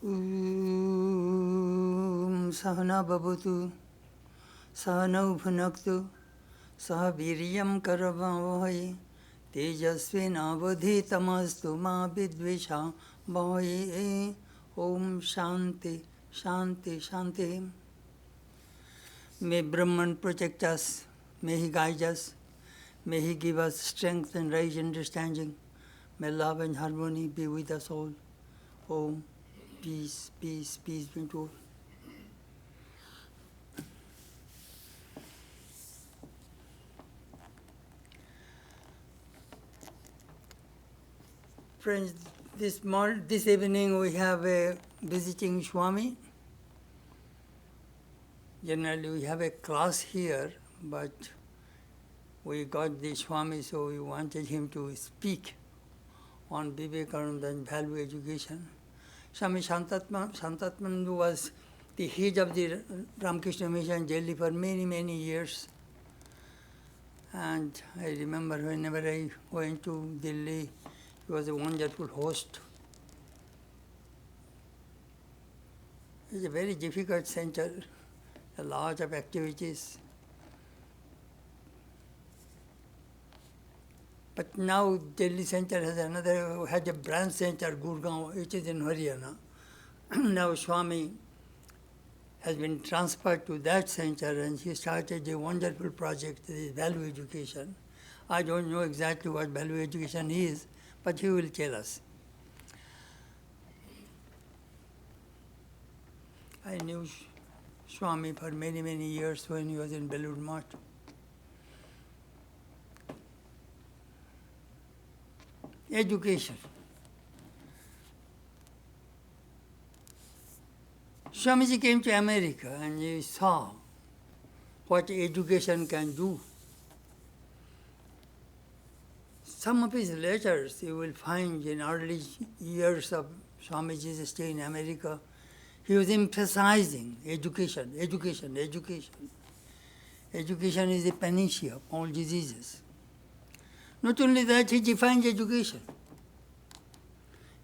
Sahana Bhavatu Sahanau Bhunaktu Saha Viryam Karavavai Tejasvinavadhitamastu Ma Vidvisha Bhai. Om Shanti Shanti Shanti. May Brahman protect us, may he guide us, may he give us strength and right understanding. May love and harmony be with us all. Om. Peace, peace, peace be to all. Friends, this evening we have a visiting Swami. Generally we have a class here, but we got the Swami, so we wanted him to speak on Vivekananda and value education. Swami Shantatmananda was the head of the Ramakrishna Mission Delhi for many, many years. And I remember whenever I went to Delhi, he was a wonderful host. It's a very difficult center, a lot of activities. But now Delhi center has a branch center, Gurugram, which is in Haryana. Now Swami has been transferred to that center and he started a wonderful project, this value education. I don't know exactly what value education is, but he will tell us. I knew Swami for many, many years when he was in Belur Math. Education. Swamiji came to America and he saw what education can do. Some of his letters you will find in early years of Swamiji's stay in America. He was emphasizing education, education, education. Education is the panacea of all diseases. Not only that, he defines education.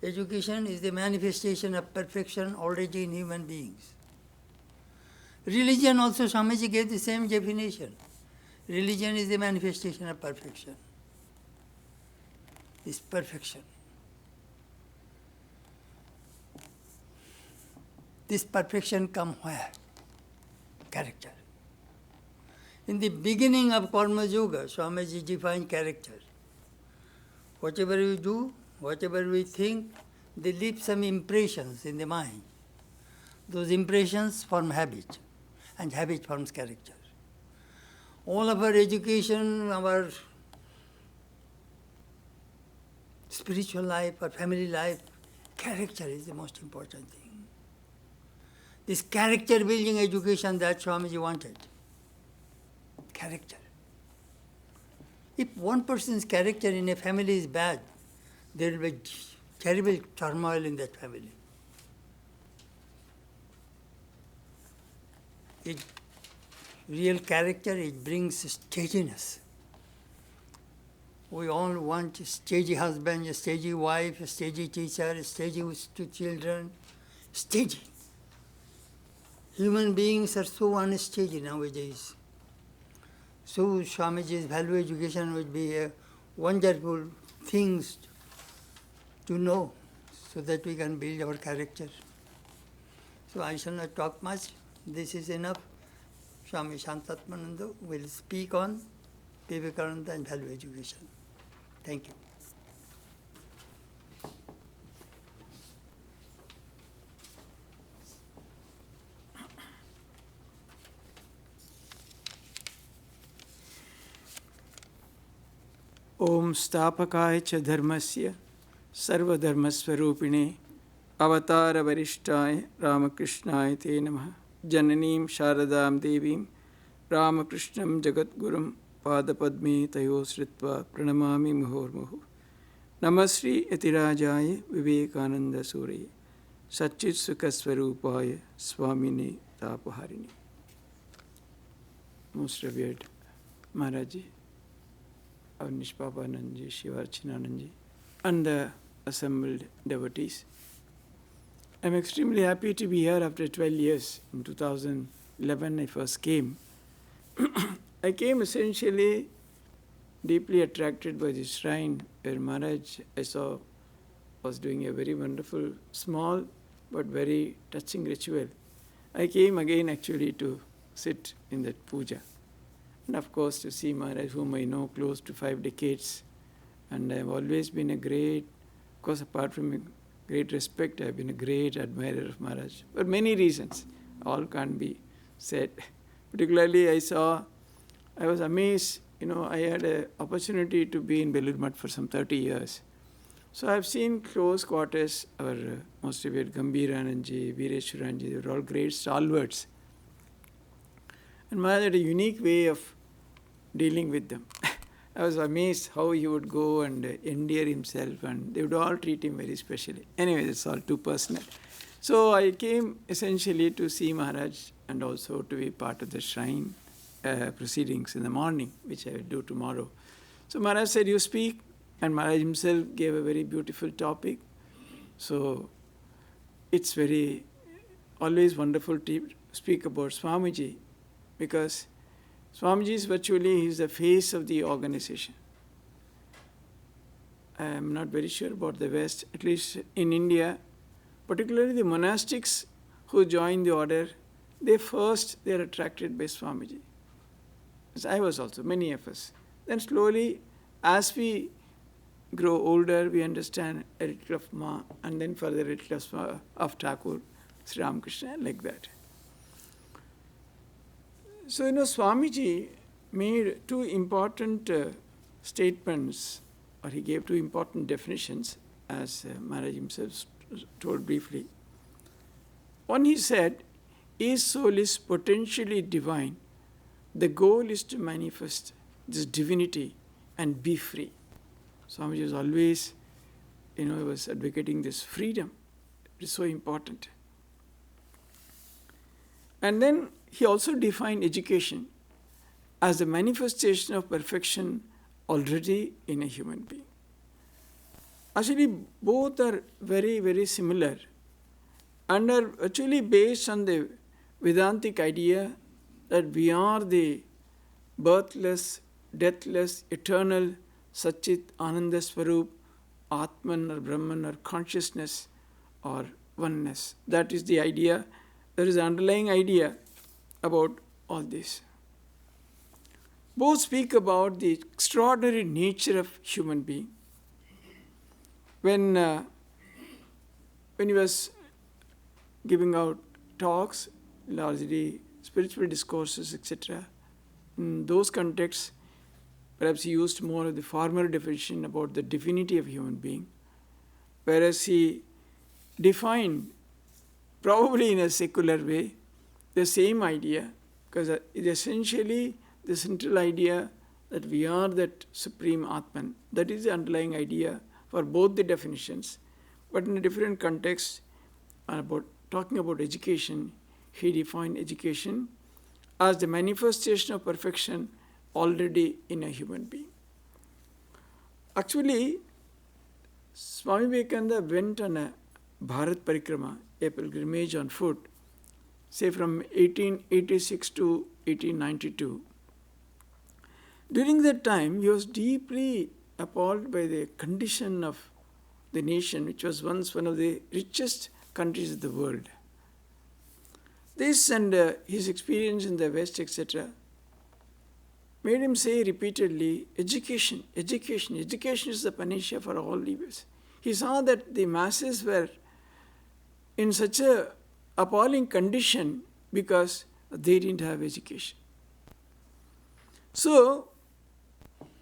Education is the manifestation of perfection already in human beings. Religion also, Swamiji gave the same definition. Religion is the manifestation of perfection. This perfection. This perfection comes where? Character. In the beginning of Karma Yoga, Swamiji defined character. Whatever we do, whatever we think, they leave some impressions in the mind. Those impressions form habit, and habit forms character. All of our education, our spiritual life, our family life, character is the most important thing. This character building education that Swamiji wanted. Character. If one person's character in a family is bad, there will be terrible turmoil in that family. Real character, it brings steadiness. We all want a steady husband, a steady wife, a steady teacher, a steady children. Steady. Human beings are so unsteady nowadays. So Swamiji's value education would be a wonderful things to know so that we can build our character. So I shall not talk much. This is enough. Swami Shantatmananda will speak on Vivekananda and value education. Thank you. Om Stapakaya cha dharmasya sarvadharmasvarupine avatara varishtaya Ramakrishnaya te namaha jananim sharadam devim Ramakrishnam jagatgurum padapadme tayo sritva pranamami muhormuhu Namasri yatirajaya Vivekananda suraya Satchit sukasvarupaya Swamine tapaharini. Most revered Maharaji, our Nishpapanandji, Shivarchinanandji, and the assembled devotees. I'm extremely happy to be here after 12 years. In 2011, I first came. I came essentially deeply attracted by the shrine where Maharaj I saw was doing a very wonderful, small but very touching ritual. I came again actually to sit in that puja. And of course to see Maharaj, whom I know close to 5 decades. And I've always been a great, of course apart from a great respect, I've been a great admirer of Maharaj. For many reasons, all can't be said. Particularly I was amazed, I had an opportunity to be in Belur Math for some 30 years. So I've seen close quarters our most revered Gambhirananji, Veereshwaranji, they were all great stalwarts. And Maharaj had a unique way of dealing with them. I was amazed how he would go and endear himself, and they would all treat him very specially. Anyway, it's all too personal. So I came essentially to see Maharaj and also to be part of the shrine proceedings in the morning, which I will do tomorrow. So Maharaj said, you speak, and Maharaj himself gave a very beautiful topic. So it's always wonderful to speak about Swamiji, because Swamiji is virtually, he's the face of the organization. I am not very sure about the West, at least in India, particularly the monastics who join the order, they are attracted by Swamiji. As I was also, many of us. Then slowly, as we grow older, we understand a little of Ma, and then further a little of Thakur, Sri Ramakrishna, like that. So, Swamiji made 2 important statements, or he gave 2 important definitions, as Maharaj himself told briefly. One, he said, each soul is potentially divine. The goal is to manifest this divinity and be free. Swamiji was always, he was advocating this freedom. It is so important. And then he also defined education as the manifestation of perfection already in a human being. Actually, both are very, very similar and are actually based on the Vedantic idea that we are the birthless, deathless, eternal Satchit Ananda Swarup, Atman or Brahman or consciousness or oneness. That is the idea. There is an underlying idea about all this. Both speak about the extraordinary nature of human being. When he was giving out talks, largely spiritual discourses, etc., in those contexts, perhaps he used more of the formal definition about the divinity of human being, whereas he defined, probably in a secular way, the same idea, because it is essentially the central idea that we are that supreme Atman. That is the underlying idea for both the definitions. But in a different context, talking about education, he defined education as the manifestation of perfection already in a human being. Actually, Swami Vivekananda went on a Bharat Parikrama, a pilgrimage on foot, say from 1886 to 1892. During that time, he was deeply appalled by the condition of the nation, which was once one of the richest countries of the world. This and his experience in the West, etc., made him say repeatedly, education, education, education is the panacea for all evils. He saw that the masses were in such a appalling condition because they didn't have education. So,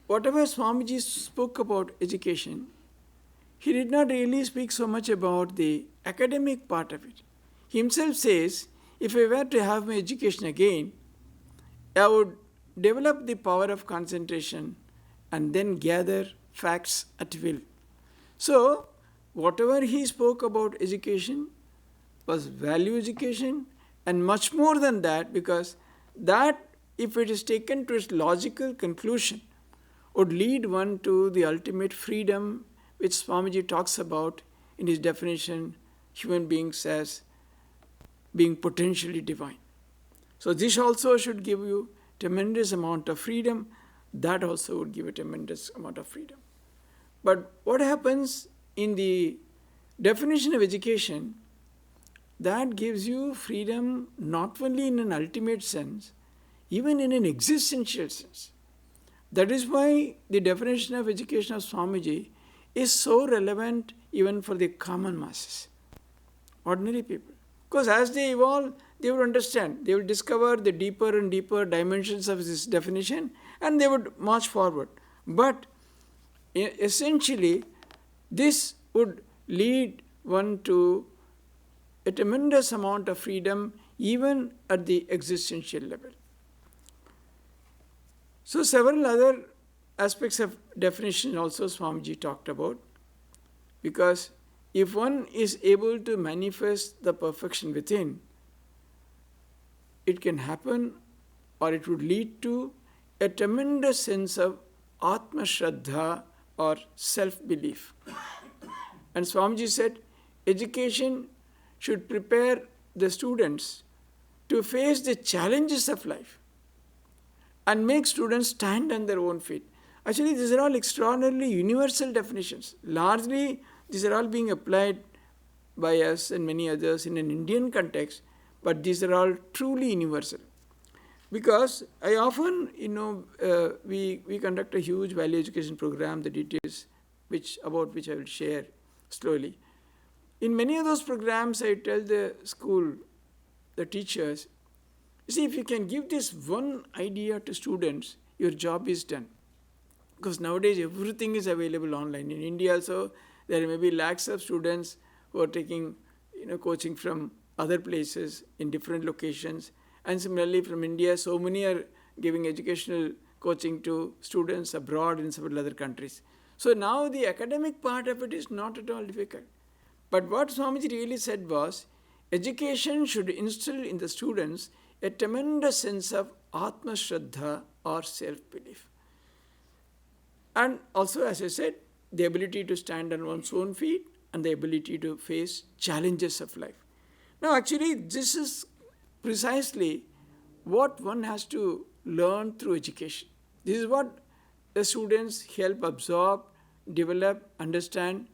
whatever Swamiji spoke about education, he did not really speak so much about the academic part of it. He himself says, if I were to have my education again, I would develop the power of concentration and then gather facts at will. So, whatever he spoke about education was value education and much more than that, because that, if it is taken to its logical conclusion, would lead one to the ultimate freedom which Swamiji talks about in his definition, human beings as being potentially divine. So this also should give you tremendous amount of freedom. That also would give a tremendous amount of freedom. But what happens in the definition of education, that gives you freedom not only in an ultimate sense, even in an existential sense. That is why the definition of education of Swamiji is so relevant even for the common masses, ordinary people. Because as they evolve, they will understand, they will discover the deeper and deeper dimensions of this definition, and they would march forward. But essentially, this would lead one to a tremendous amount of freedom even at the existential level. So several other aspects of definition also Swamiji talked about, because if one is able to manifest the perfection within, it can happen, or it would lead to a tremendous sense of Atma Shraddha or self-belief. And Swamiji said, education should prepare the students to face the challenges of life and make students stand on their own feet. Actually, these are all extraordinarily universal definitions. Largely, these are all being applied by us and many others in an Indian context, but these are all truly universal. Because I often, we conduct a huge value education program, the details about which I will share slowly. In many of those programs, I tell the school, the teachers, you see, if you can give this one idea to students, your job is done. Because nowadays everything is available online. In India also, there may be lakhs of students who are taking coaching from other places in different locations. And similarly from India, so many are giving educational coaching to students abroad in several other countries. So now the academic part of it is not at all difficult. But what Swamiji really said was, education should instill in the students a tremendous sense of Atma Shraddha or self-belief. And also, as I said, the ability to stand on one's own feet and the ability to face challenges of life. Now, actually, this is precisely what one has to learn through education. This is what the students help absorb, develop, understand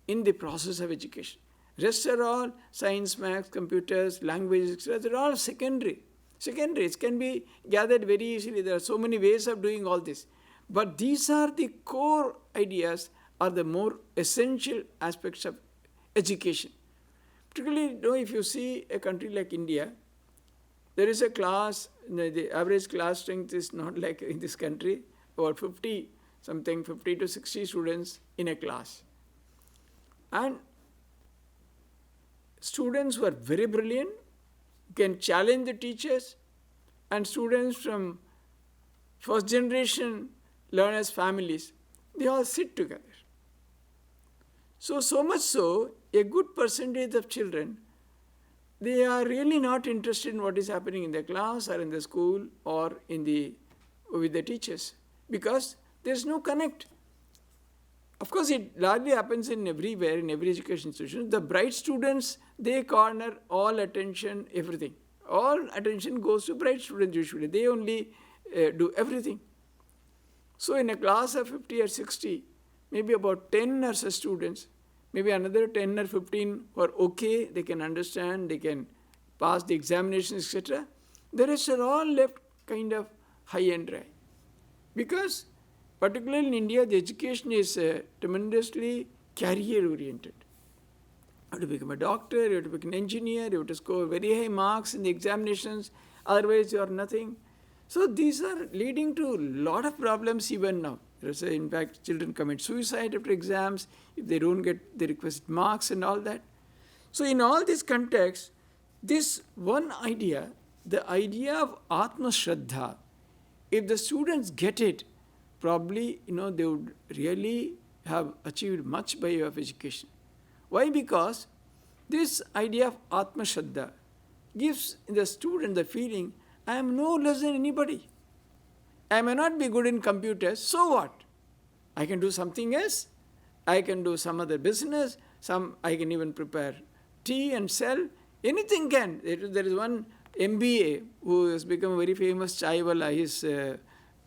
in the process of education. Rest are all science, maths, computers, languages, etc. They're all secondary. Secondaries can be gathered very easily. There are so many ways of doing all this. But these are the core ideas, are the more essential aspects of education. Particularly, if you see a country like India, there is a class, the average class strength is not like in this country, about 50 to 60 students in a class. And students who are very brilliant can challenge the teachers, and students from first generation learners' families, they all sit together. So much so, a good percentage of children, they are really not interested in what is happening in the class or in the school or with the teachers, because there is no connect. Of course, it largely happens everywhere, in every education institution. The bright students, they corner all attention, everything. All attention goes to bright students usually. They only do everything. So in a class of 50 or 60, maybe about 10 or so students, maybe another 10 or 15 who are okay, they can understand, they can pass the examinations, etc. The rest are all left kind of high and dry. Because particularly in India, the education is tremendously career-oriented. You have to become a doctor, you have to become an engineer, you have to score very high marks in the examinations, otherwise you are nothing. So these are leading to a lot of problems even now. In fact, children commit suicide after exams if they don't get the requisite marks and all that. So in all this context, this one idea, the idea of Atma Shraddha, if the students get it, probably, they would really have achieved much by way of education. Why? Because this idea of Atma Shraddha gives the student the feeling, I am no less than anybody. I may not be good in computers, so what? I can do something else. I can do some other business. I can even prepare tea and sell, anything can. There is one MBA who has become a very famous chai wala. His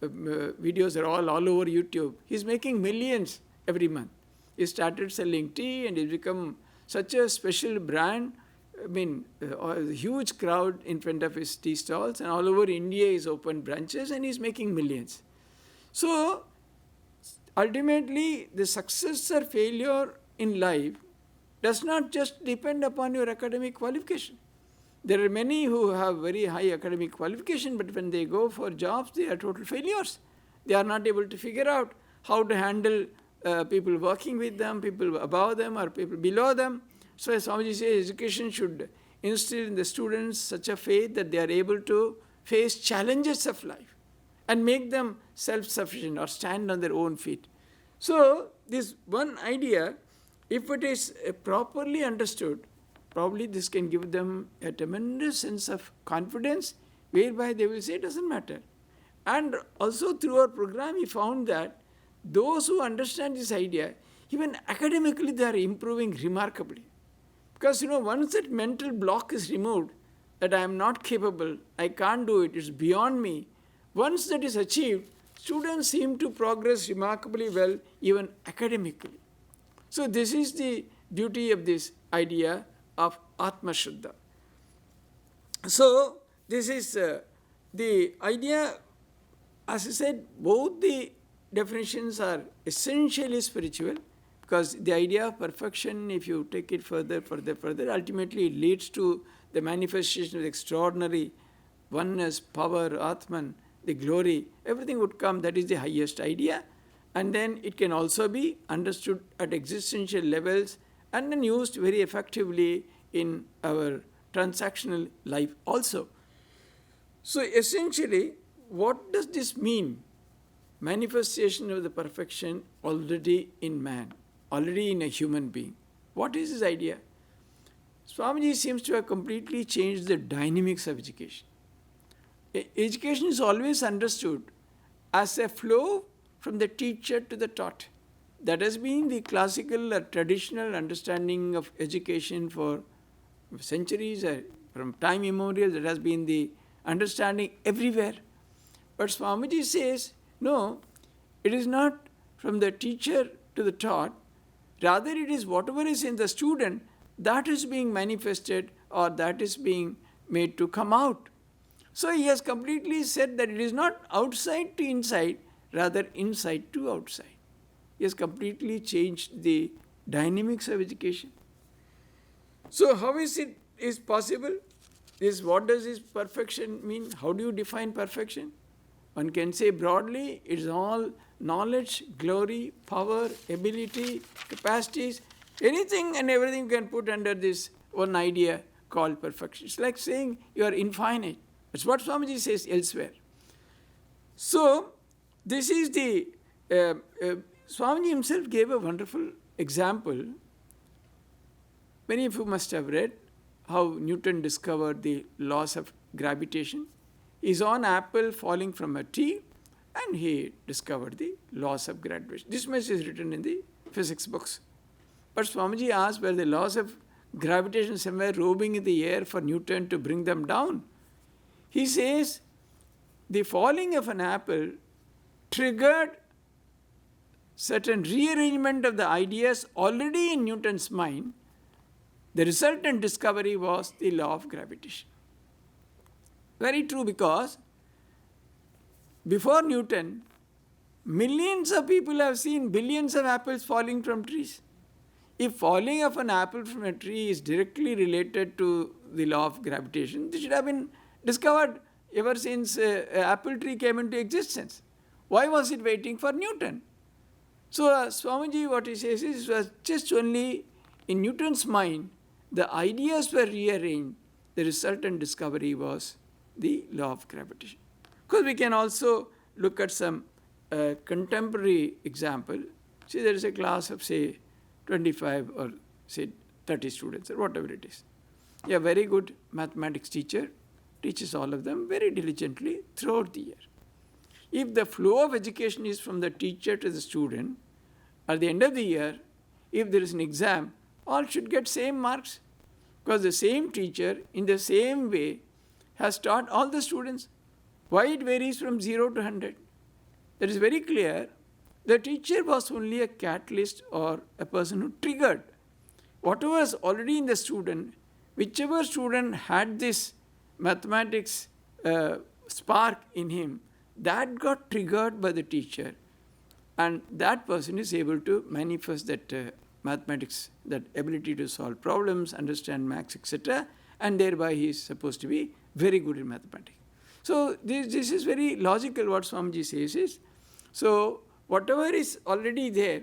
videos are all over YouTube. He's making millions every month. He started selling tea and he's become such a special brand. I mean, a huge crowd in front of his tea stalls, and all over India he's opened branches and he's making millions. So, ultimately, the success or failure in life does not just depend upon your academic qualification. There are many who have very high academic qualification, but when they go for jobs, they are total failures. They are not able to figure out how to handle people working with them, people above them or people below them. So as Swamiji says, education should instill in the students such a faith that they are able to face challenges of life and make them self-sufficient or stand on their own feet. So this one idea, if it is properly understood, probably this can give them a tremendous sense of confidence, whereby they will say it doesn't matter. And also through our program, we found that those who understand this idea, even academically they are improving remarkably. Because once that mental block is removed, that I am not capable, I can't do it, it's beyond me. Once that is achieved, students seem to progress remarkably well, even academically. So this is the beauty of this idea of Atma Shuddha. So this is the idea, as I said, both the definitions are essentially spiritual, because the idea of perfection, if you take it further, ultimately it leads to the manifestation of the extraordinary oneness, power, Atman, the glory, everything would come. That is the highest idea. And then it can also be understood at existential levels and then used very effectively in our transactional life also. So essentially, what does this mean? Manifestation of the perfection already in man, already in a human being. What is his idea? Swamiji seems to have completely changed the dynamics of education. Education is always understood as a flow from the teacher to the taught. That has been the classical or traditional understanding of education for centuries, from time immemorial. That has been the understanding everywhere. But Swamiji says, no, it is not from the teacher to the taught. Rather, it is whatever is in the student that is being manifested or that is being made to come out. So he has completely said that it is not outside to inside, rather inside to outside. He has completely changed the dynamics of education. So how is it possible? What does this perfection mean? How do you define perfection? One can say broadly, it is all knowledge, glory, power, ability, capacities, anything and everything you can put under this one idea called perfection. It's like saying you are infinite. That's what Swamiji says elsewhere. So, this is the, Swamiji himself gave a wonderful example. Many of you must have read how Newton discovered the laws of gravitation. He saw an apple falling from a tree and he discovered the laws of gravitation. This much is written in the physics books. But Swamiji asked, were the laws of gravitation somewhere roaming in the air for Newton to bring them down? He says, the falling of an apple triggered certain rearrangement of the ideas already in Newton's mind. The resultant discovery was the law of gravitation. Very true, because before Newton, millions of people have seen billions of apples falling from trees. If falling of an apple from a tree is directly related to the law of gravitation, this should have been discovered ever since an apple tree came into existence. Why was it waiting for Newton? So Swamiji, what he says is, it was just only in Newton's mind, the ideas were rearranged. The resultant discovery was the law of gravitation. Because we can also look at some contemporary example. See, there is a class of, say, 25 or, say, 30 students or whatever it is. A very good mathematics teacher teaches all of them very diligently throughout the year. If the flow of education is from the teacher to the student, at the end of the year, if there is an exam, all should get same marks. Because the same teacher, in the same way, has taught all the students. Why it varies from 0 to 100? That is very clear. The teacher was only a catalyst or a person who triggered. Whatever was already in the student, whichever student had this mathematics spark in him, that got triggered by the teacher. And that person is able to manifest that mathematics, that ability to solve problems, understand maths, etc. And thereby he is supposed to be very good in mathematics. So this is very logical what Swamiji says is, so whatever is already there,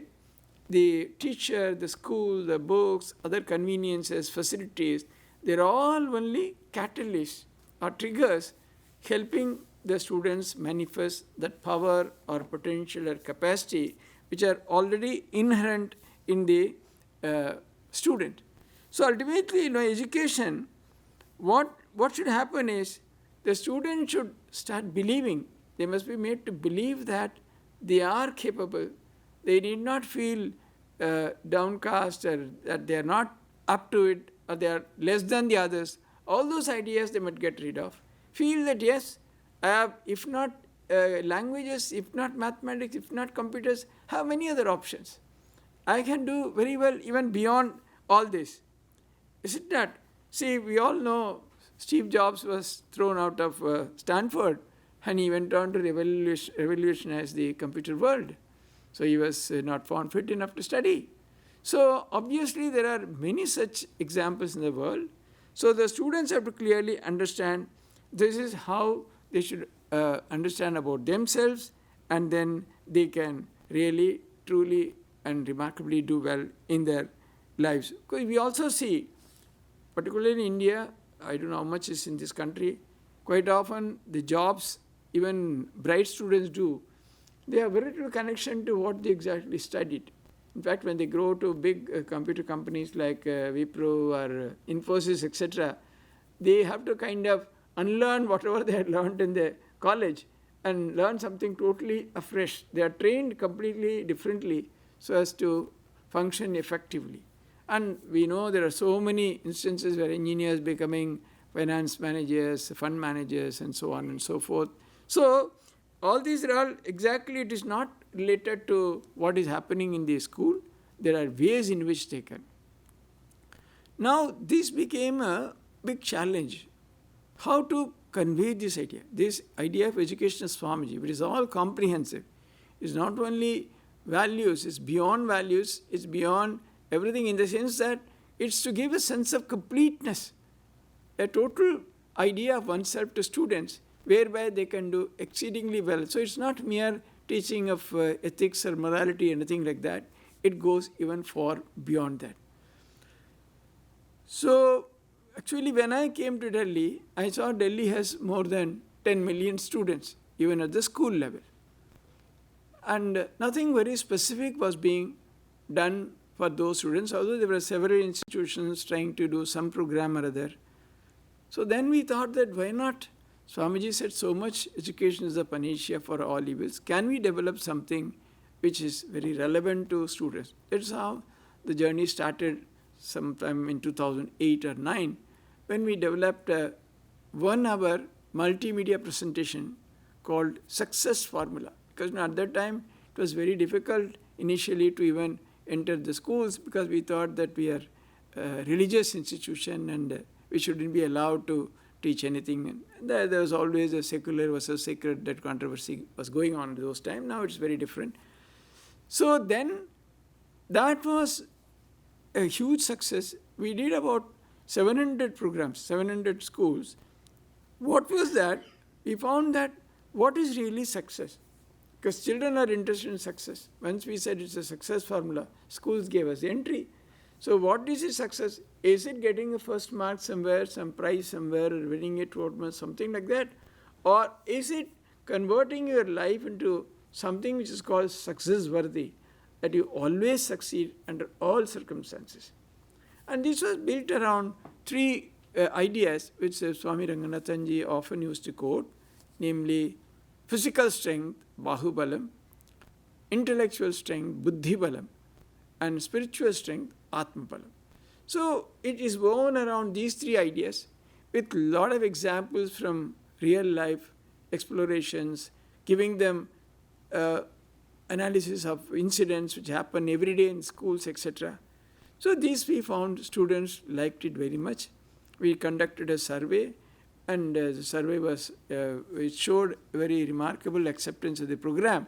the teacher, the school, the books, other conveniences, facilities, they're all only catalysts or triggers helping the students manifest that power or potential or capacity which are already inherent in the student. So ultimately, education, what should happen is the student should start believing. They must be made to believe that they are capable. They need not feel downcast or that they are not up to it or they are less than the others. All those ideas they must get rid of. Feel that yes, I have, if not languages, if not mathematics, if not computers, have many other options. I can do very well even beyond all this. Is it not? See, we all know Steve Jobs was thrown out of Stanford and he went on to revolutionize the computer world. So he was not found fit enough to study. So obviously there are many such examples in the world. So the students have to clearly understand this is how they should understand about themselves, and then they can really, truly and remarkably do well in their lives. Because we also see, particularly in India, I don't know how much is in this country, quite often the jobs even bright students do, they have very little connection to what they exactly studied. In fact, when they grow to big computer companies like Wipro or Infosys, etc., they have to kind of unlearn whatever they had learned in the college and learn something totally afresh. They are trained completely differently so as to function effectively. And we know there are so many instances where engineers becoming finance managers, fund managers, and so on and so forth. So all these are all exactly, it is not related to what is happening in the school. There are ways in which they can. Now this became a big challenge. How to convey this idea of education of Swamiji, which is all comprehensive. It's not only values, it's beyond values, it's beyond everything, in the sense that it's to give a sense of completeness, a total idea of oneself to students, whereby they can do exceedingly well. So it's not mere teaching of ethics or morality, anything like that. It goes even far beyond that. So actually, when I came to Delhi, I saw Delhi has more than 10 million students, even at the school level. And nothing very specific was being done for those students, although there were several institutions trying to do some program or other. So then we thought that why not? Swamiji said so much education is a panacea for all evils. Can we develop something which is very relevant to students? That's how the journey started sometime in 2008 or 9, when we developed a 1-hour multimedia presentation called Success Formula. Because at that time, it was very difficult initially to even enter the schools, because we thought that we are a religious institution and we shouldn't be allowed to teach anything. And there was always a secular versus sacred, that controversy was going on at those times. Now it's very different. So then, that was a huge success. We did about 700 programs, 700 schools. What was that? We found that what is really success? Because children are interested in success. Once we said it's a success formula, schools gave us the entry. So what is a success? Is it getting a first mark somewhere, some prize somewhere, or winning a tournament, something like that? Or is it converting your life into something which is called success-worthy, that you always succeed under all circumstances? And this was built around 3 ideas which Swami Ranganathanji often used to quote, namely physical strength, bahubalam, intellectual strength, buddhibalam, and spiritual strength, atmabalam. So it is woven around these three ideas with a lot of examples from real life explorations, giving them analysis of incidents which happen every day in schools, etc. So these we found students liked it very much. We conducted a survey, and the survey was it showed very remarkable acceptance of the program.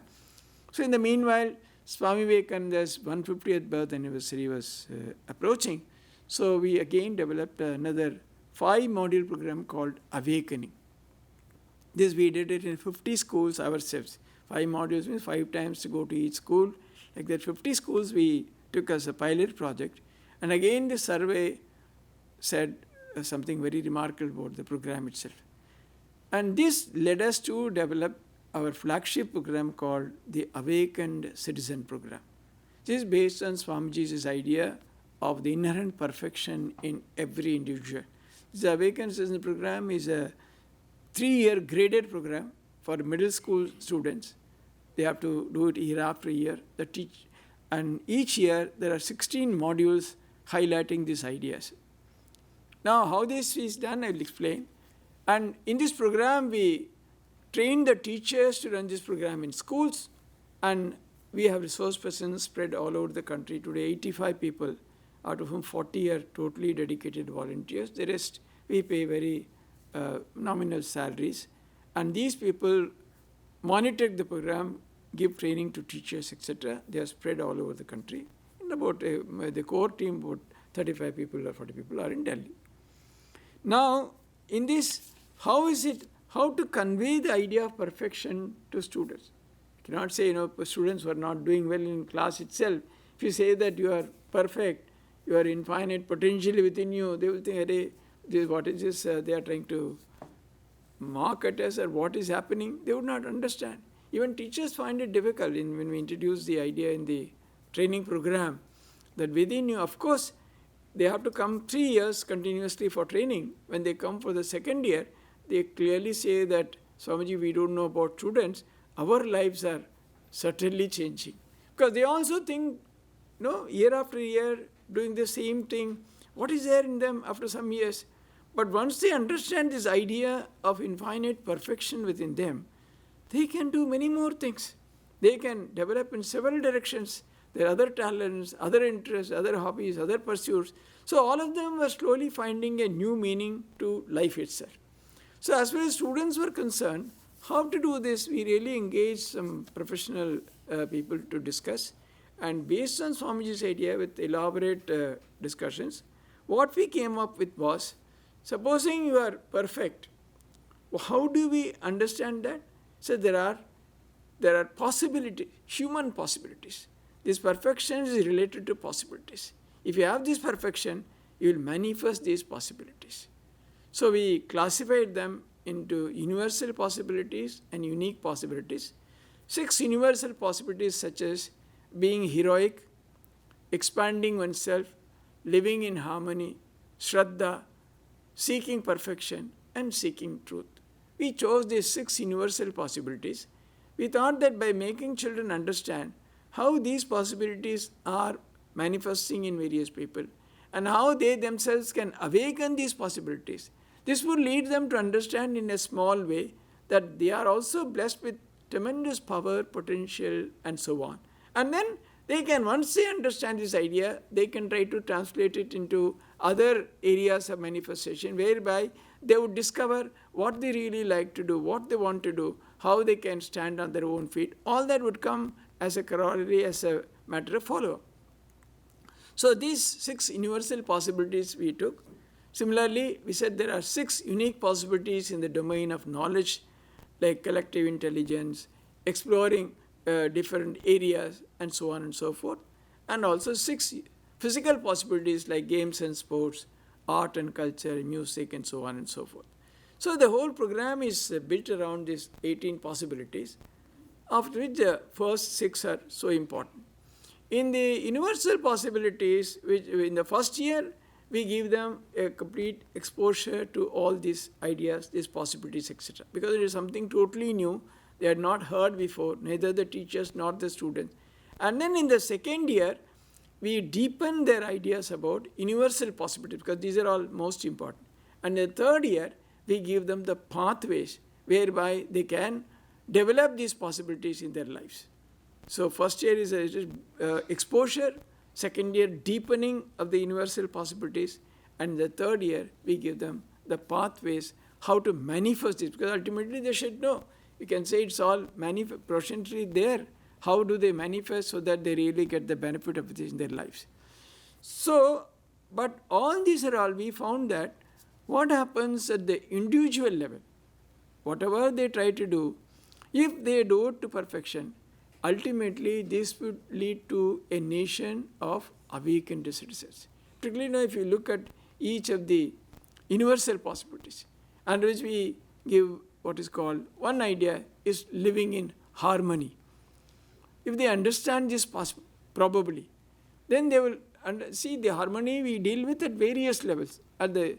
So in the meanwhile, Swami Vivekananda's 150th birth anniversary was approaching. So we again developed another 5-module program called Awakening. This we did it in 50 schools ourselves. 5 modules means 5 times to go to each school. Like that 50 schools we took as a pilot project. And again the survey said something very remarkable about the program itself. And this led us to develop our flagship program called the Awakened Citizen Program. This is based on Swamiji's idea of the inherent perfection in every individual. This Awakened Citizen Program is a 3-year graded program for middle school students. They have to do it year after year. And each year there are 16 modules highlighting these ideas. Now how this is done, I will explain. And in this program we train the teachers to run this program in schools, and we have resource persons spread all over the country. Today 85 people, out of whom 40 are totally dedicated volunteers. The rest we pay very nominal salaries, and these people monitor the program, give training to teachers, etc. They are spread all over the country. And about the core team, about 35 people or 40 people are in Delhi. Now in this, how to convey the idea of perfection to students? You cannot say, students who are not doing well in class itself. If you say that you are perfect, you are infinite potentially within you, they will think, hey, what is this? They are trying to mock at us, or what is happening? They would not understand. Even teachers find it difficult when we introduce the idea in the training program that within you, of course, they have to come 3 years continuously for training. When they come for the second year, they clearly say that, Swamiji, we don't know about students. Our lives are certainly changing. Because they also think, year after year, doing the same thing, what is there in them after some years? But once they understand this idea of infinite perfection within them, they can do many more things. They can develop in several directions. Their other talents, other interests, other hobbies, other pursuits. So all of them were slowly finding a new meaning to life itself. So as far as students were concerned, how to do this, we really engaged some professional people to discuss. And based on Swamiji's idea with elaborate discussions, what we came up with was, supposing you are perfect, how do we understand that? So there are possibilities, human possibilities. This perfection is related to possibilities. If you have this perfection, you will manifest these possibilities. So we classified them into universal possibilities and unique possibilities. 6 universal possibilities such as being heroic, expanding oneself, living in harmony, Shraddha, seeking perfection, and seeking truth. We chose these 6 universal possibilities. We thought that by making children understand how these possibilities are manifesting in various people and how they themselves can awaken these possibilities, this would lead them to understand in a small way that they are also blessed with tremendous power, potential, and so on. And then they can, once they understand this idea, they can try to translate it into other areas of manifestation, whereby they would discover what they really like to do, what they want to do, how they can stand on their own feet. All that would come as a corollary, as a matter of follow-up. So these 6 universal possibilities we took. Similarly, we said there are 6 unique possibilities in the domain of knowledge, like collective intelligence, exploring different areas, and so on and so forth. And also 6 physical possibilities like games and sports, art and culture, music, and so on and so forth. So the whole program is built around these 18 possibilities, of which the first 6 are so important. In the universal possibilities, which in the first year, we give them a complete exposure to all these ideas, these possibilities, etc. Because it is something totally new. They had not heard before, neither the teachers nor the students. And then in the second year, we deepen their ideas about universal possibilities, because these are all most important. And in the third year, we give them the pathways whereby they can develop these possibilities in their lives. So first year is exposure, second year deepening of the universal possibilities, and the third year we give them the pathways how to manifest this, because ultimately they should know. You can say it's all potentially there. How do they manifest so that they really get the benefit of this in their lives? So, but all these are all, we found that what happens at the individual level, whatever they try to do, if they do it to perfection, ultimately this would lead to a nation of awakened citizens. Particularly now if you look at each of the universal possibilities, and which we give what is called, one idea is living in harmony. If they understand this probably, then they will see the harmony we deal with at various levels, at the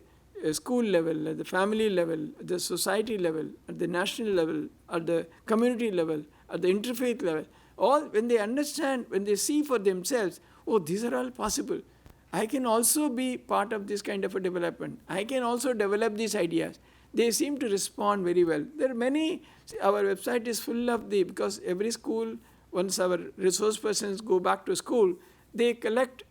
school level, at the family level, at the society level, at the national level, at the community level, at the interfaith level. All when they understand, when they see for themselves, oh, these are all possible. I can also be part of this kind of a development. I can also develop these ideas. They seem to respond very well. There are many, our website is full of because every school, once our resource persons go back to school, they collect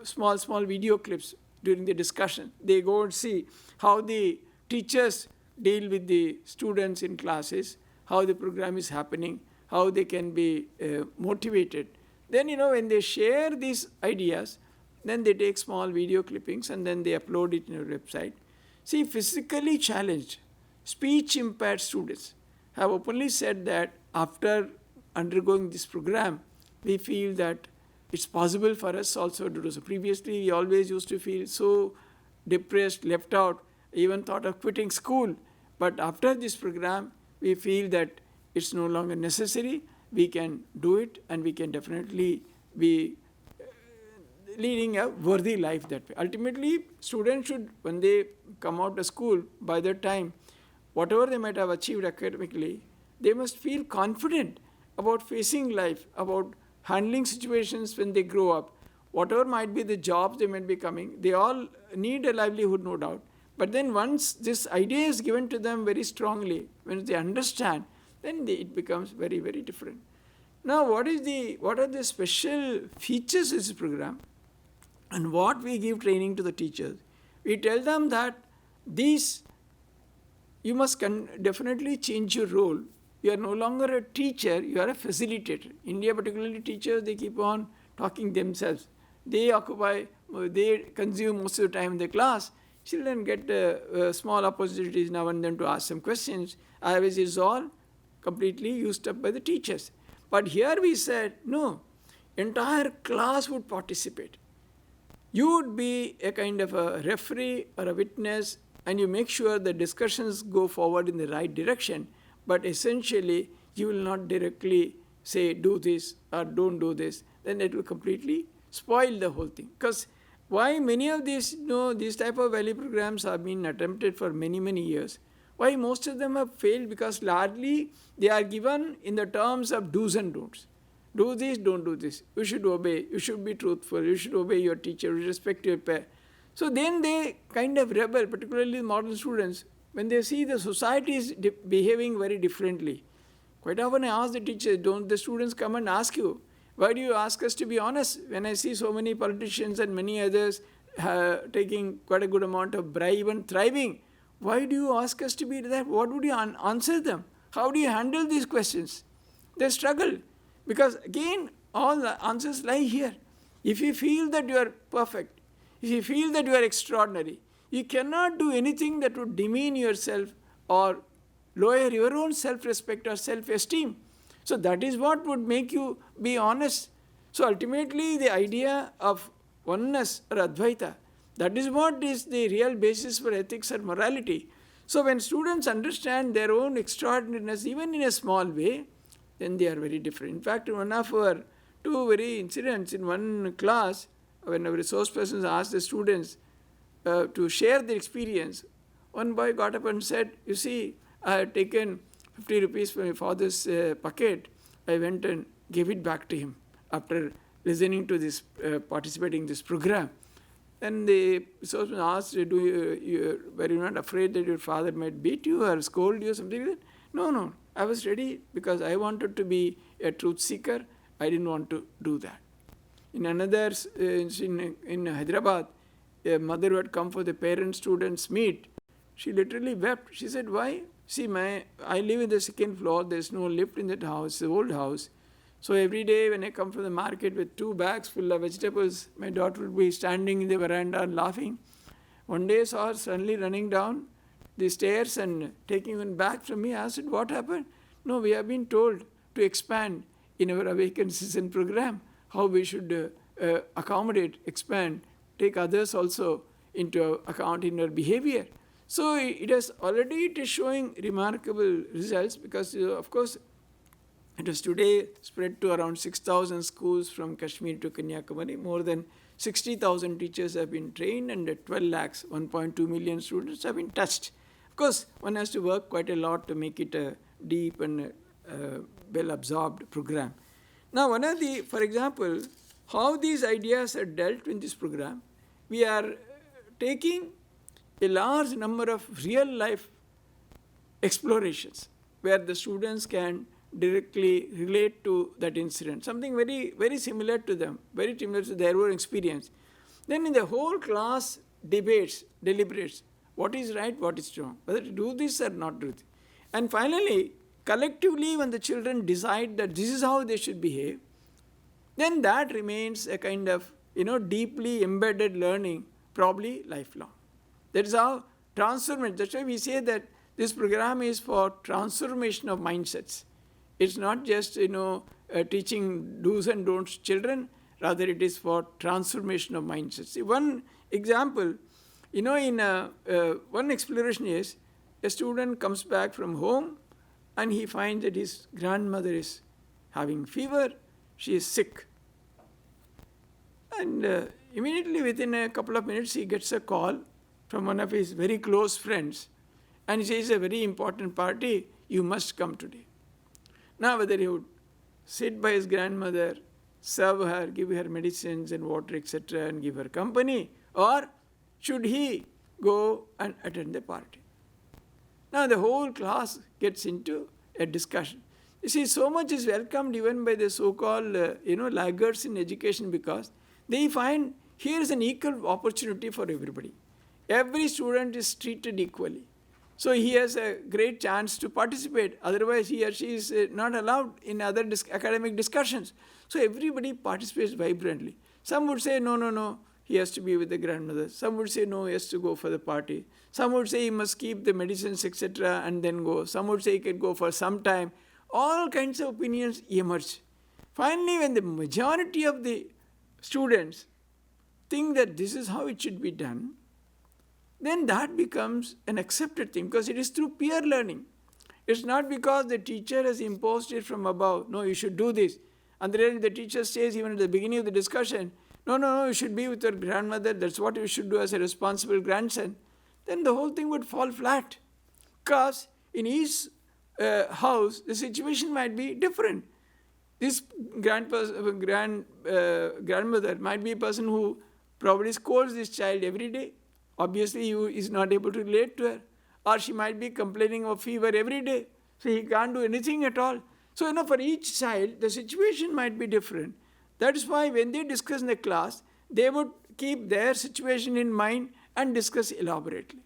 small video clips during the discussion. They go and see how the teachers deal with the students in classes, how the program is happening, how they can be motivated. Then, when they share these ideas, then they take small video clippings and then they upload it in your website. See, physically challenged, speech impaired students have openly said that after undergoing this program, we feel that it's possible for us also to do so. Previously, we always used to feel so depressed, left out, even thought of quitting school. But after this program, we feel that it's no longer necessary. We can do it, and we can definitely be leading a worthy life that way. Ultimately, students should, when they come out of school, by that time, whatever they might have achieved academically, they must feel confident about facing life, about handling situations when they grow up. Whatever might be the jobs they might be coming, they all need a livelihood, no doubt. But then once this idea is given to them very strongly, when they understand, then it becomes very, very different. Now, what are the special features of this program? And what we give training to the teachers? We tell them that you must definitely change your role. You are no longer a teacher, you are a facilitator. India, particularly teachers, they keep on talking themselves. They consume most of the time in the class. Children get small opportunities now and then to ask some questions. Otherwise, it's all completely used up by the teachers. But here we said, no, entire class would participate. You would be a kind of a referee or a witness, and you make sure the discussions go forward in the right direction. But essentially, you will not directly say, do this or don't do this. Then it will completely spoil the whole thing. Because why many of these, these type of value programs have been attempted for many, many years. Why most of them have failed? Because largely they are given in the terms of do's and don'ts. Do this, don't do this. You should obey. You should be truthful. You should obey your teacher. Respect your parents. So then they kind of rebel, particularly modern students, when they see the society is behaving very differently. Quite often I ask the teachers, don't the students come and ask you, why do you ask us to be honest? When I see so many politicians and many others taking quite a good amount of bribe and thriving, why do you ask us to be that? What would you answer them? How do you handle these questions? They struggle. Because again, all the answers lie here. If you feel that you are perfect, if you feel that you are extraordinary, you cannot do anything that would demean yourself or lower your own self-respect or self-esteem. So that is what would make you be honest. So ultimately the idea of oneness or Advaita, that is what is the real basis for ethics or morality. So when students understand their own extraordinariness, even in a small way, then they are very different. In fact, one of our two very incidents in one class, when our resource persons asked the students to share their experience, one boy got up and said, you see, I had taken 50 rupees from my father's pocket. I went and gave it back to him after listening to this, participating in this program. And the salesman asked, were you not afraid that your father might beat you or scold you or something like that? No, I was ready because I wanted to be a truth seeker. I didn't want to do that. In another, in Hyderabad, a mother who had come for the parent-students meet, she literally wept. She said, why? See, I live in the second floor. There's no lift in that house, it's an old house. So every day when I come from the market with 2 bags full of vegetables, my daughter would be standing in the veranda and laughing. One day I saw her suddenly running down the stairs and taking one bag from me. I asked, what happened? No, we have been told to expand in our Awakened Citizen program, how we should accommodate, expand, take others also into account in our behavior. So it is showing remarkable results because, of course, it is today spread to around 6,000 schools from Kashmir to Kanyakumari. More than 60,000 teachers have been trained and 12 lakhs, 1.2 million students have been touched. Of course, one has to work quite a lot to make it a deep and well-absorbed program. Now, one of the, for example, how these ideas are dealt in this program, we are taking a large number of real-life explorations where the students can directly relate to that incident, something very, very similar to them, very similar to their own experience. Then in the whole class debates, deliberates, what is right, what is wrong, whether to do this or not do this. And finally, collectively when the children decide that this is how they should behave, then that remains a kind of, deeply embedded learning, probably lifelong. That is how transformation, that's why we say that this program is for transformation of mindsets. It's not just, teaching do's and don'ts to children, rather it is for transformation of mindsets. See, one example, in one exploration is, a student comes back from home and he finds that his grandmother is having fever, she is sick. And immediately within a couple of minutes he gets a call from one of his very close friends and he says, it's a very important party, you must come today. Now whether he would sit by his grandmother, serve her, give her medicines and water, etc., and give her company, or should he go and attend the party? Now the whole class gets into a discussion. You see, so much is welcomed even by the so-called, laggards in education because they find here is an equal opportunity for everybody. Every student is treated equally. So he has a great chance to participate. Otherwise, he or she is not allowed in other academic discussions. So everybody participates vibrantly. Some would say, no, he has to be with the grandmother. Some would say, no, he has to go for the party. Some would say he must keep the medicines, etc., and then go. Some would say he can go for some time. All kinds of opinions emerge. Finally, when the majority of the students think that this is how it should be done, then that becomes an accepted thing because it is through peer learning. It's not because the teacher has imposed it from above, no, you should do this. And then the teacher says even at the beginning of the discussion, no, you should be with your grandmother, that's what you should do as a responsible grandson. Then the whole thing would fall flat. Because in each house, the situation might be different. This grandmother might be a person who probably scolds this child every day. Obviously, he is not able to relate to her. Or she might be complaining of fever every day. So he can't do anything at all. So, for each child, the situation might be different. That is why when they discuss in the class, they would keep their situation in mind and discuss elaborately.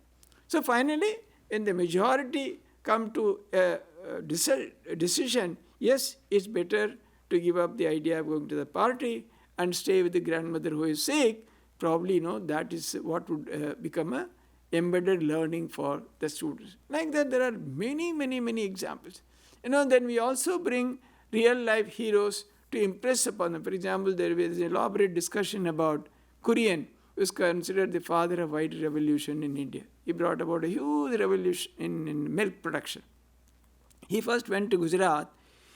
So finally, when the majority come to a decision, yes, it's better to give up the idea of going to the party and stay with the grandmother who is sick, probably, that is what would become a embedded learning for the students. Like that, there are many examples. Then we also bring real-life heroes to impress upon them. For example, there was an elaborate discussion about Kurian, who is considered the father of white revolution in India. He brought about a huge revolution in milk production. He first went to Gujarat.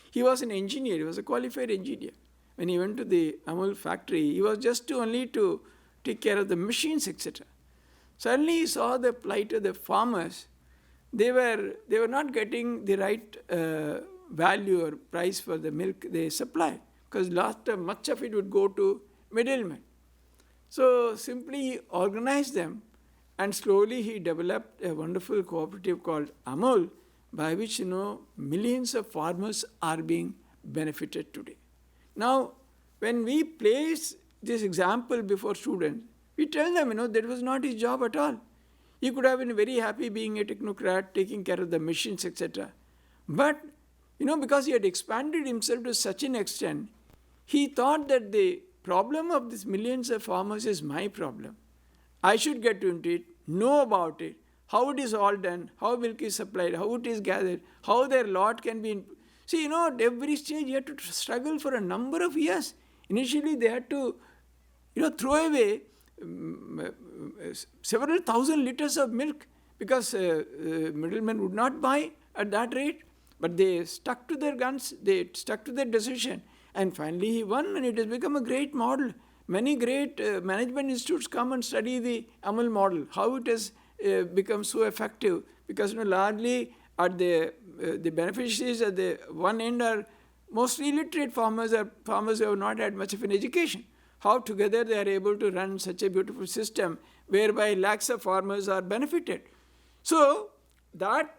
He was an engineer. He was a qualified engineer. When he went to the Amul factory, he was just to take care of the machines, etc. Suddenly he saw the plight of the farmers. They were not getting the right value or price for the milk they supply. because last time much of it would go to middlemen. So simply he organized them, and slowly he developed a wonderful cooperative called Amul, by which millions of farmers are being benefited today. Now, when we place this example before students, we tell them, that was not his job at all. He could have been very happy being a technocrat, taking care of the machines, etc. But, because he had expanded himself to such an extent, he thought that the problem of these millions of farmers is my problem. I should get into it, know about it, how it is all done, how milk is supplied, how it is gathered, how their lot can be... See, at every stage you have to struggle for a number of years. Initially they had to, throw away several thousand liters of milk because middlemen would not buy at that rate. But they stuck to their guns, they stuck to their decision. And finally he won, and it has become a great model. Many great management institutes come and study the Amal model, how it has become so effective. Because largely at the beneficiaries at the one end are mostly illiterate farmers, or farmers who have not had much of an education. How together they are able to run such a beautiful system whereby lakhs of farmers are benefited. So that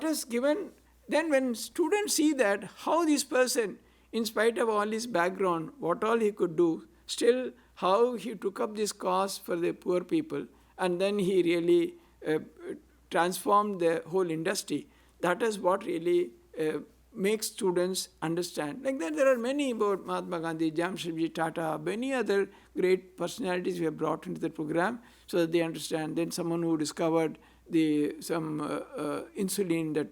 has given, then when students see that how this person, in spite of all his background, what all he could do, still how he took up this cause for the poor people, and then he really transformed the whole industry. That is what really makes students understand. Like that, there are many about Mahatma Gandhi, Jamshedji Tata, many other great personalities we have brought into the program so that they understand. Then someone who discovered some insulin, that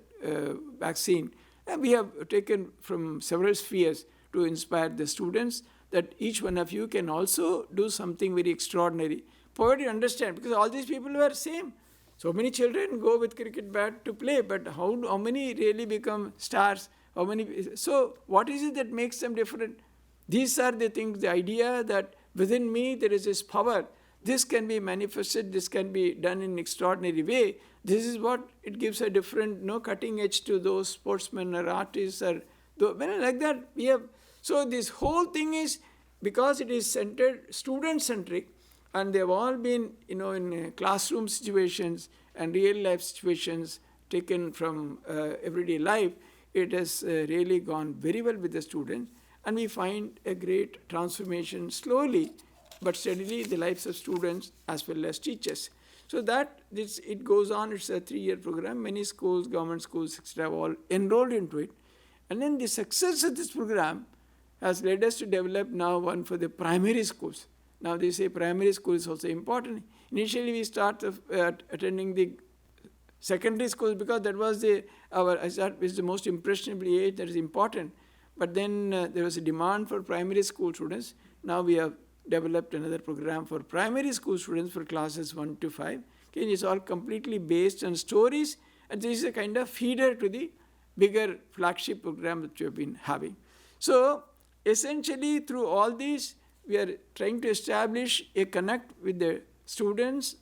vaccine. And we have taken from several spheres to inspire the students that each one of you can also do something very extraordinary. Poverty, understand, because all these people were same. So many children go with cricket bat to play, but how many really become stars? How many? So what is it that makes them different? These are the things, the idea that within me there is this power. This can be manifested, this can be done in an extraordinary way. This is what it gives a different cutting edge to those sportsmen or artists or like that. We have. So this whole thing is, because it is centered, student-centric, and they have all been in classroom situations and real life situations taken from everyday life, it has really gone very well with the students, and we find a great transformation slowly but steadily in the lives of students as well as teachers. So that it goes on. It's a 3-year program. Many schools, government schools, etc. have all enrolled into it. And then the success of this program has led us to develop now one for the primary schools. Now they say primary school is also important. Initially we started attending the secondary schools because that was the most impressionable age that is important. But then there was a demand for primary school students. Now we have developed another program for primary school students for classes 1 to 5. Okay, it's all completely based on stories, and this is a kind of feeder to the bigger flagship program that we have been having. So essentially through all these, we are trying to establish a connect with the students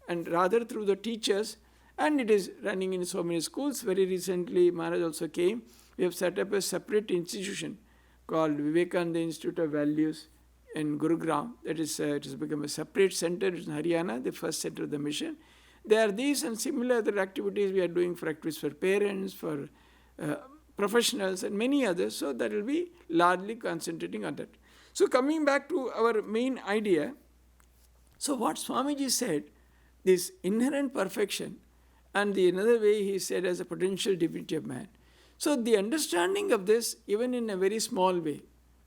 and rather through the teachers, and it is running in so many schools. Very recently Maharaj also came. We have set up a separate institution called Vivekananda Institute of Values in Gurugram. That is, it has become a separate center. It's in Haryana, the first center of the mission. There are these and similar other activities we are doing for activities for parents, for professionals and many others. So that will be largely concentrating on that. So coming back to our main idea, so what Swamiji said, this inherent perfection, and the another way he said as a potential divinity of man. So the understanding of this, even in a very small way,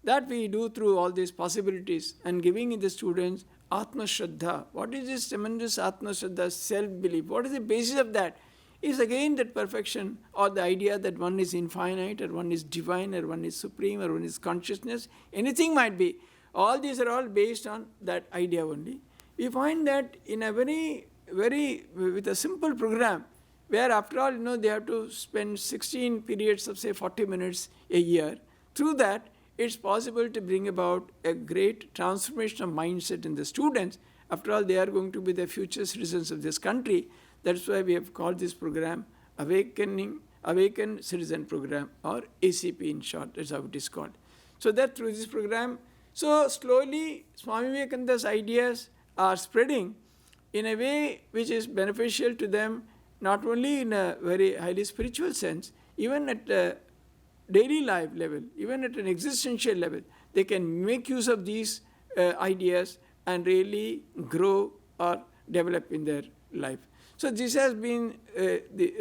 that we do through all these possibilities and giving the students Atma Shraddha. What is this tremendous Atma Shraddha, self-belief? What is the basis of that? Is again that perfection, or the idea that one is infinite, or one is divine, or one is supreme, or one is consciousness. Anything might be. All these are all based on that idea only. We find that in a very, with a simple program, where after all, they have to spend 16 periods of say 40 minutes a year. Through that, it's possible to bring about a great transformation of mindset in the students. After all, they are going to be the future citizens of this country. That's why we have called this program Awakened Citizen Program, or ACP in short. That's how it is called. So that through this program, so slowly Swami Vivekananda's ideas are spreading in a way which is beneficial to them, not only in a very highly spiritual sense, even at a daily life level, even at an existential level, they can make use of these ideas and really grow or develop in their life. So this has been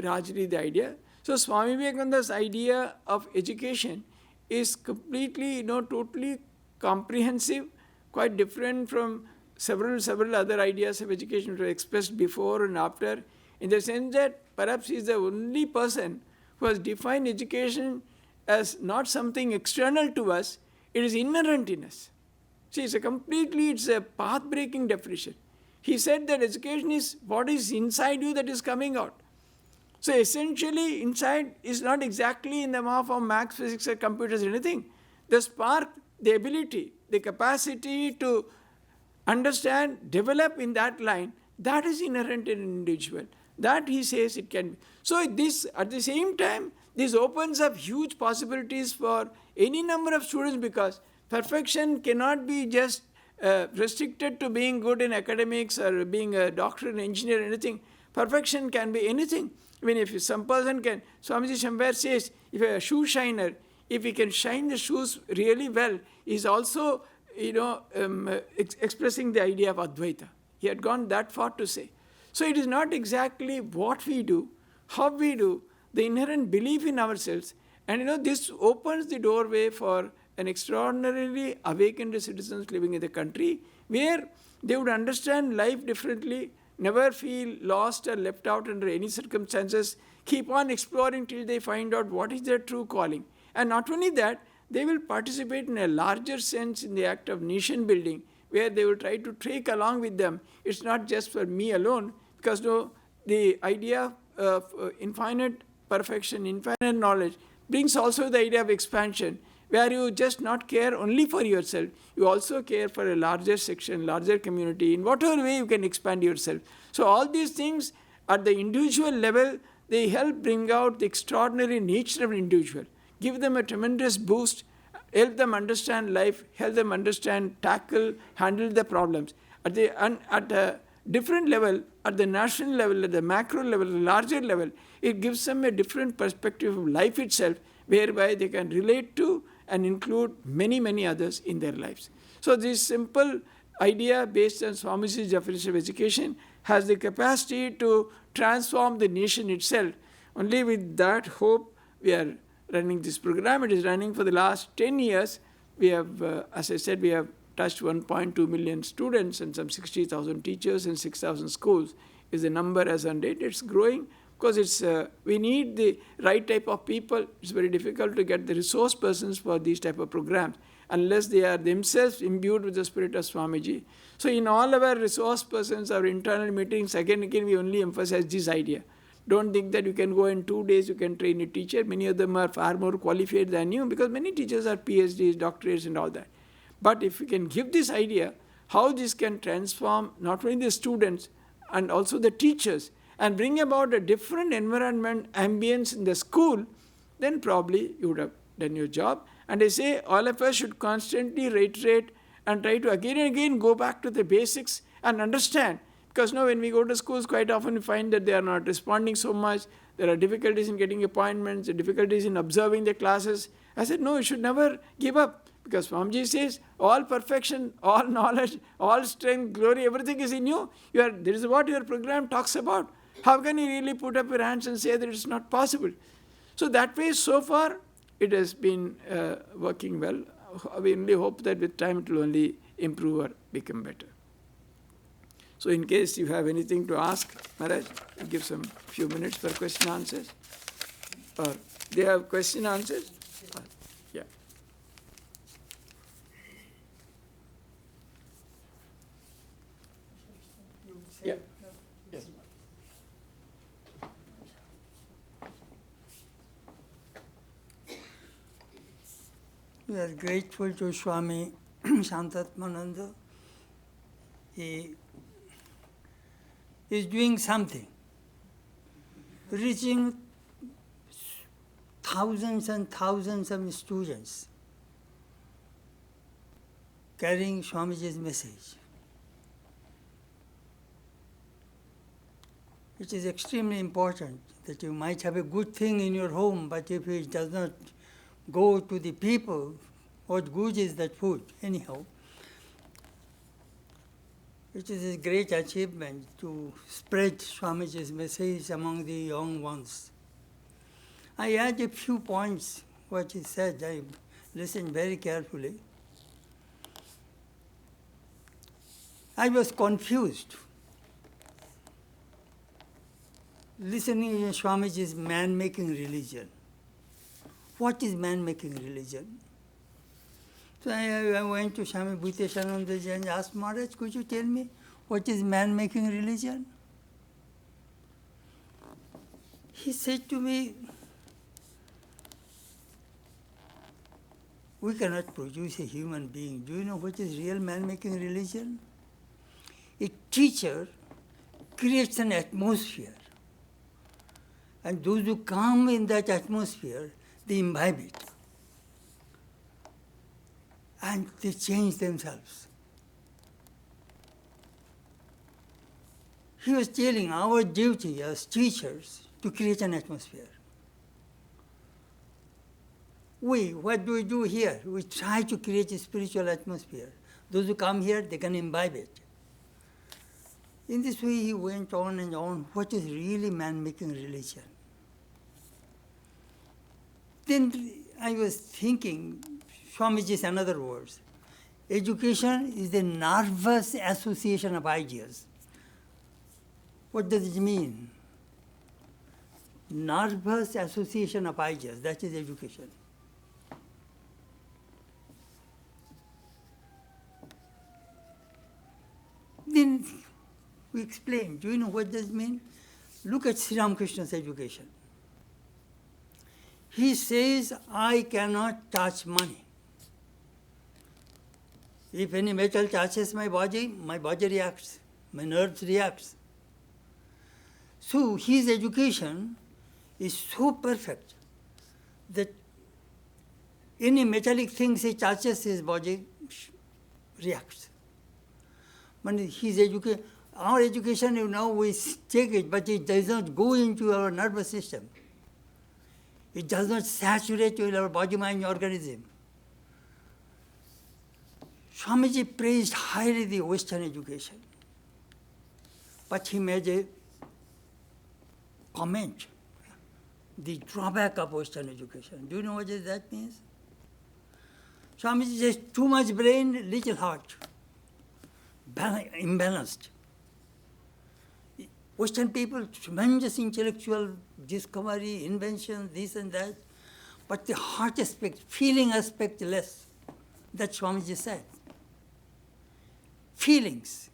largely the idea. So Swami Vivekananda's idea of education is completely, totally comprehensive, quite different from several other ideas of education which were expressed before and after, in the sense that perhaps he is the only person who has defined education as not something external to us, it is inherent in us. See, it's a path-breaking definition. He said that education is what is inside you that is coming out. So essentially, inside is not exactly in the form of maths, physics, or computers or anything. The spark, the ability, the capacity to understand, develop in that line, that is inherent in an individual. That he says it can be. So this, at the same time, this opens up huge possibilities for any number of students, because perfection cannot be just restricted to being good in academics or being a doctor, an engineer, anything. Perfection can be anything. I mean, if some person can, Swamiji somewhere says, if a shoe shiner, if he can shine the shoes really well, is also, expressing the idea of Advaita. He had gone that far to say. So it is not exactly what we do, how we do, the inherent belief in ourselves. And this opens the doorway for an extraordinarily awakened citizens living in the country, where they would understand life differently, never feel lost or left out under any circumstances, keep on exploring till they find out what is their true calling. And not only that, they will participate in a larger sense in the act of nation building, where they will try to take along with them. It's not just for me alone, because the idea of infinite perfection, infinite knowledge, brings also the idea of expansion, where you just not care only for yourself, you also care for a larger section, larger community, in whatever way you can expand yourself. So all these things at the individual level, they help bring out the extraordinary nature of an individual, give them a tremendous boost, help them understand life, help them understand, tackle, handle the problems. At a different level, at the national level, at the macro level, the larger level, it gives them a different perspective of life itself, whereby they can relate to and include many others in their lives. So this simple idea based on Swamiji's definition of education has the capacity to transform the nation itself. Only with that hope we are running this program. It is running for the last 10 years. We have, as I said, we have touched 1.2 million students and some 60,000 teachers and 6,000 schools is the number as on date. It's growing because we need the right type of people. It's very difficult to get the resource persons for these type of programs unless they are themselves imbued with the spirit of Swamiji. So in all our resource persons, our internal meetings, again we only emphasize this idea. Don't think that you can go in 2 days, you can train a teacher. Many of them are far more qualified than you, because many teachers are PhDs, doctorates and all that. But if you can give this idea, how this can transform not only the students and also the teachers, and bring about a different environment, ambience in the school, then probably you would have done your job. And I say all of us should constantly reiterate and try to again and again go back to the basics and understand. Because when we go to schools, quite often we find that they are not responding so much. There are difficulties in getting appointments, difficulties in observing the classes. I said, no, you should never give up. Because Swamiji says, all perfection, all knowledge, all strength, glory, everything is in you. This is what your program talks about. How can you really put up your hands and say that it's not possible? So that way, so far, it has been working well. We only hope that with time it will only improve or become better. So in case you have anything to ask, Maharaj, I'll give some few minutes for question answers. Or they have question answers? Yeah. Yeah. Yes. We are grateful to Swami Shantatmananda. He is doing something, reaching thousands and thousands of students carrying Swamiji's message. It is extremely important that you might have a good thing in your home, but if it does not go to the people, what good is that food? Anyhow, it is a great achievement to spread Swamiji's message among the young ones. I add a few points what he said. I listened very carefully. I was confused listening to Swamiji's man-making religion. What is man-making religion? So I went to Swami Bhuteshanandaji and asked, Maharaj, could you tell me what is man-making religion? He said to me, we cannot produce a human being. Do you know what is real man-making religion? A teacher creates an atmosphere. And those who come in that atmosphere, they imbibe it. And they change themselves. He was telling our duty as teachers to create an atmosphere. What do we do here? We try to create a spiritual atmosphere. Those who come here, they can imbibe it. In this way, he went on and on. What is really man-making religion? Then I was thinking, Swamiji's another words. Education is the nervous association of ideas. What does it mean? Nervous association of ideas, that is education. Then we explain, do you know what does it mean? Look at Sri Ramakrishna's education. He says, I cannot touch money. If any metal touches my body reacts, my nerves reacts. So his education is so perfect that any metallic thing he touches, his body reacts. But our education, we take it, but it does not go into our nervous system. It does not saturate our body, mind, organism. Swamiji praised highly the Western education. But he made a comment, the drawback of Western education. Do you know what that means? Swamiji says, too much brain, little heart. Imbalanced. Western people, tremendous intellectual discovery, invention, this and that, but the heart aspect, feeling aspect less. That's Swamiji said. Feelings.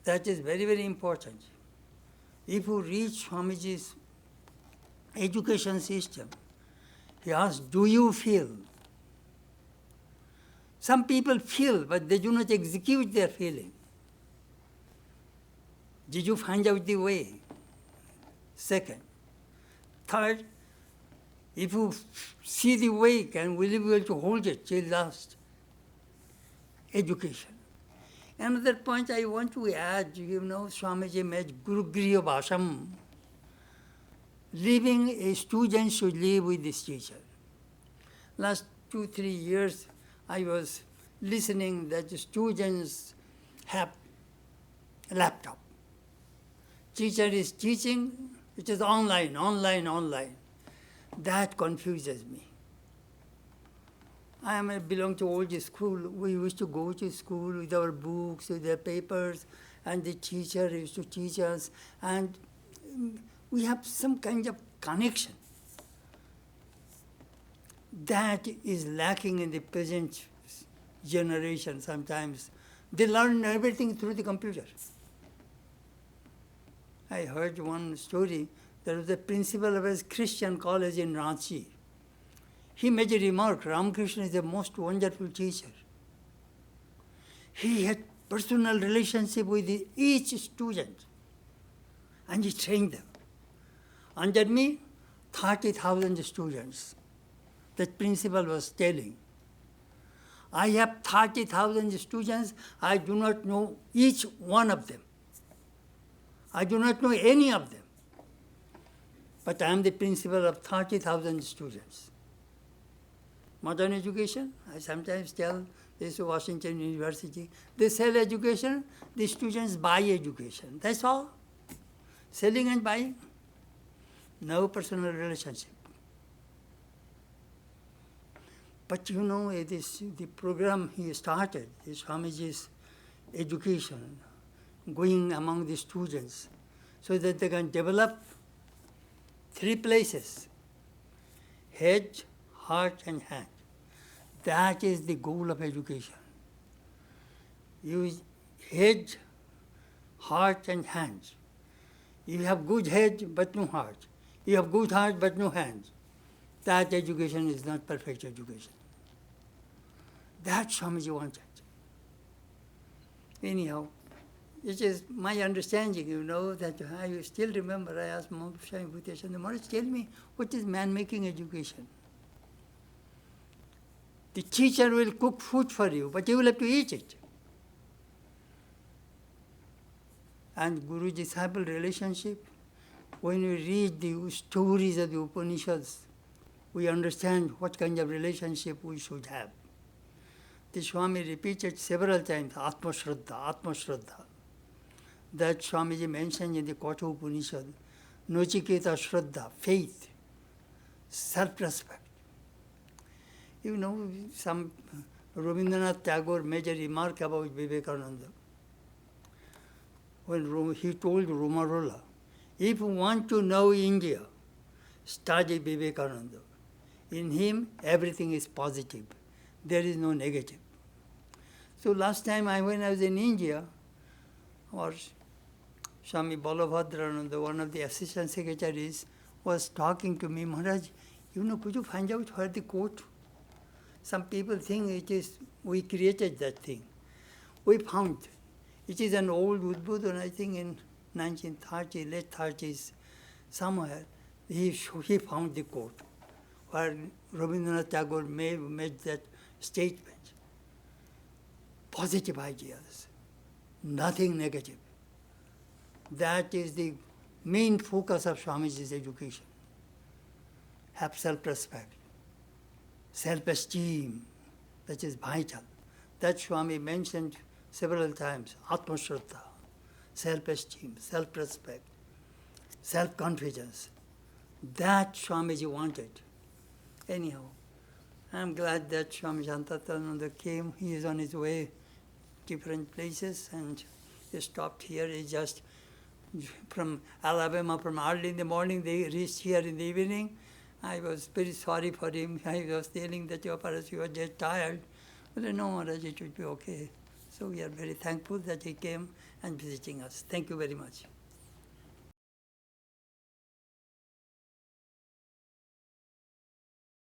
That is very, very important. If you reach Swamiji's education system, he asks, do you feel? Some people feel, but they do not execute their feeling. Did you find out the way? Second. Third, if you see the way, will you be able to hold it till last? Education. Another point I want to add, Swamiji made Gurugriya Bhasham. Living, a student should live with this teacher. Last 2-3 years, I was listening that the students have a laptop. Teacher is teaching, it is online. That confuses me. I belong to old school. We used to go to school with our books, with our papers, and the teacher used to teach us, and we have some kind of connection. That is lacking in the present generation sometimes. They learn everything through the computer. I heard one story. There was a principal of a Christian college in Ranchi. He made a remark, Ramakrishna is the most wonderful teacher. He had personal relationship with each student, and he trained them. Under me, 30,000 students. That principal was telling. I have 30,000 students. I do not know each one of them. I do not know any of them. But I am the principal of 30,000 students. Modern education, I sometimes tell this Washington University, they sell education, the students buy education. That's all. Selling and buying. No personal relationship. But you know, the program he started, the Swamiji's education, going among the students, so that they can develop 3 places: head, heart, and hand. That is the goal of education. Use head, heart, and hands. You have good head but no heart. You have good heart but no hands. That education is not perfect education. That Swamiji wanted. Anyhow, it is my understanding, you know, that I still remember I asked Swami Bhuteshwar, the Maharaj, tell me, what is man-making education? The teacher will cook food for you, but you will have to eat it. And guru-disciple relationship, when we read the stories of the Upanishads, we understand what kind of relationship we should have. The Swami repeated several times, Atma Shraddha, Atma Shraddha. That Swamiji mentioned in the Katha Upanishad, Nochiketa Shraddha, faith, self-respect. You know, some Rabindranath Tagore made a remark about Vivekananda. When he told Romarola, if you want to know India, study Vivekananda. In him, everything is positive. There is no negative. So last time when I was in India, or Swami Balabhadrananda, one of the assistant secretaries, was talking to me, Maharaj, you know, could you find out where the quote? Some people think it is, we created that thing. We found, it is an old Udbodhan, I think in 1930, late 30s, somewhere, he found the quote where Rabindranath Tagore made that statement. Positive ideas, nothing negative. That is the main focus of Swamiji's education. Have self-respect, self-esteem, that is vital. That Swami mentioned several times, Atma Shraddha, self-esteem, self-respect, self-confidence. That Swamiji wanted. Anyhow, I'm glad that Swami Shantatmananda came. He is on his way different places and he stopped here. He just from Alabama, from early in the morning, they reached here in the evening. I was very sorry for him. I was telling that you were just tired. But no, Maharaj, it would be okay. So we are very thankful that he came and visiting us. Thank you very much.